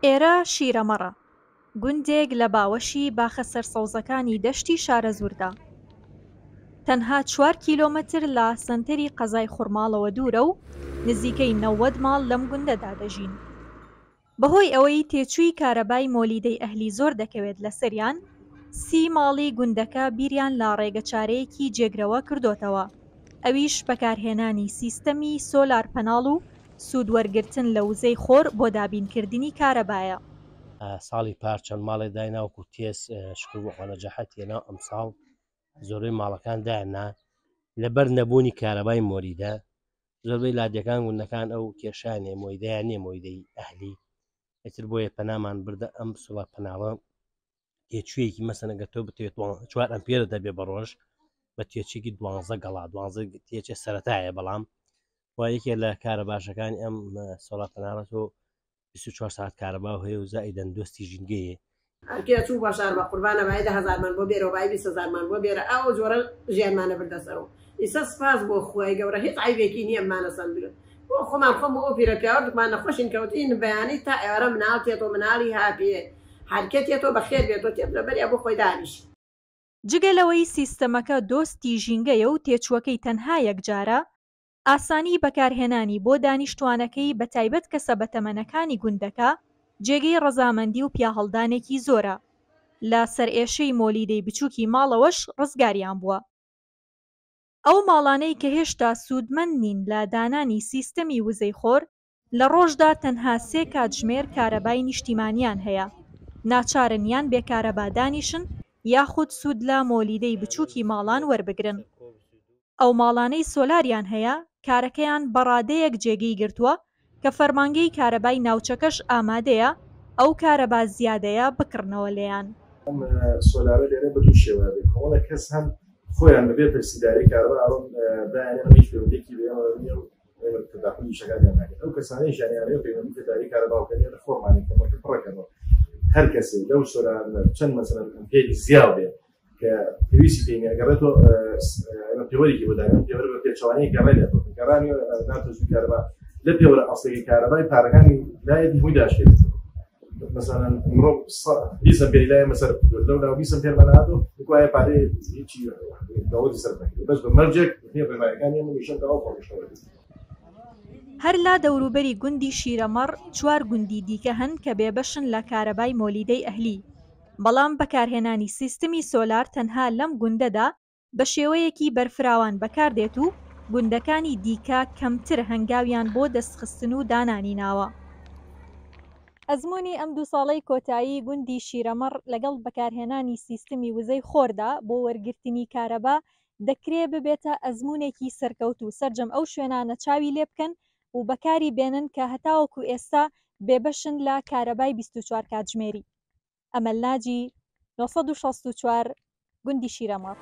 ئێرە شیرەمەڕە، گوندێک لە باوەشی باخە سەرسەوزەکانی دەشتی شارەزوردا. تەنها 4 کیلۆمەتر لە سەنتەری قەزای خوڕماڵەوە دوورە و نزیکەی 90 ماڵ لەم گوندەدا دەژین. بەهۆی ئەوەی تێچووی کارەبای مۆلیدەی ئەهلی زۆر دەکەوێت لەسەریان، 30 ماڵی گوندەکە بیریان لە ڕێگەچارەیەکی جێگرەوە کردوتەوە، ئەویش بەکارهێنانی سیستەمی سۆلار پەناڵ و سوودوەرگرتن لە وزەی خۆر بۆ دابینکردنی کارەبایە. ساڵی پار چەند ماڵێ دایناوکو تێس شکر بۆ خۆنەجەحەت هێنا ئەم ساڵ زۆربەی ماڵەکان داینا لەبەر نەبوونی کارەبای مۆریدە. زۆربەی لادیەکان گوندەکان ئەو کێشانێ مۆیدەیان نییە مۆیدەی ئەهلی ئەتر بۆیە پەنامان بردە ئەم سوڵە پەناڵە تێچوویەکی مەسەنەگە تۆ بتێت 4 ئەمپێرە دەبێ بە ڕۆژ بە تێچێکی 12 گەڵا 12 تێچێ سەرەتایە، بەڵام وایەکێ لە کارە باشەکانی ئەم سۆڵە پەناڵەت و 24 ساعت کارەبا هەیە و زائیدەن دۆستی ژینگەیە. ئەکێ چوو بەشار بە قوربانە بای 10,000 بۆ بێرە و بای 20,000 بۆ بێرە ئەو جۆرە ژیانمانە بردەسەرەوە. ئیسە سپاس بۆ خۆی گەورە هیچ عیبێکی نییە مانە سندرن بۆ خۆمان خۆم ئەو پیرە پیاوەمان نەخۆشین کەوتین بەیانی تا ئێوارە مناڵ تێتەوە مناڵی هاپیێ هەرکێتێتەوە بەخێر بێتەوە تێ لەبەریا بۆ خۆی دانیش. جگەلەوەی سیستەمەکە دۆستی ژینگەیە و تێچووەکەی تەنها یەکجارە، ئاسانی بەکارهێنانی بۆ دانیشتوانەکەی بەتایبەت کەسە بەتەمەنەکانی گوندەکە جێگەی ڕەزامەندی و پیاهەڵدانێکی زۆرە. لە سەرئێشەی مۆلیدەی بچووکی ماڵەوەش ڕزگاریان بووە. ئەو ماڵانەی کە هێشتا سوودمەند نین لە دانانی سیستەمی وزەی خۆر، لە ڕۆژدا تەنها 3 کاتژمێر کارەبای نیشتیمانیان هەیە، ناچارن یان بێکارەبا دانیشن یاخود سوود لە مۆلیدەی بچووکی ماڵان وەربگرن. ئەو ماڵانەی سۆلاریان هەیە کارەکەیان بەڕادەیەک جێگەی گرتووە کە فەرمانگەی کارەبای ناوچەکەش ئامادەیە ئەو کارەبا زیادەیە بکڕنەوە لێیان. سۆلارە لێرە بە دوو شێوە بێت کۆمەڵە کەس هەم خۆیان بەبێ پرسیداری کارەبا ئەوڕۆن دایانێ هیچ پەیوەندێکی بێ تداخلی شەکاریان ناکرێت. ئەو کەسانەی ژیانیانەیە پەیوەندی پێداری کارەباوکەنیە لە خۆمانی کۆمەڵکە پڕەکەنەوە. هەر کەسێک لەو سۆلار چەند مەسەلەن ئەمپێری زیاو بێت کە پێویستی پێی ئەگەڕێتەوە پێوەرێکی بۆداگەن پێوەر بە پێچەوانەی گەڕێنێتەوە گەڕانی ناتەزووی کارەبا لە پێوەرە ئەسڵی کارەبای پارەکانی لایەتی هەمووی داشتێت. مثلا امڕۆ 20 ئەمپێری لایە مەسەر لەو لاو 20 ئەمپێر بەناتۆ وایە پارەی هیچی دەوڵەتی سەر نەکرێت بەس بە مەرجێک ڕێبەرمایەکانی هەموو نیشان تەواو خۆشەوە. هەر لا دەوروبەری گوندی شیرەمەڕ 4 گوندی دیکە هەن کە بێبەشن لە کارەبای مۆلیدەی ئەهلی، بەڵام بەکارهێنانی سیستەمی سۆلار تەنها لەم گوندەدا بە شێوەیەکی بەرفراوان بەکاردێت و گوندەکانی دیکە کەمتر هەنگاویان بۆ دەستخستن و دانانی ناوە. ئەزمموی ئەم 2 ساڵەی کۆتایی گوندی شیرەمەڕ لەگەڵ بەکارهێنانی سیستەمی وزەی خۆردا بۆ وەرگرتنی کارەبا دەکرێت ببێتە ئەزممونێکی سەرکەوت و سەرجەم ئەو شوێنانە چاوی لێ بکەن و بەکاری بێنن کە هەتاوەکو ئێستا بێبەشن لە کارەبای 24 کاتژمێری. ئەمەل ناجی 964 گوندی شیرەمەڕ.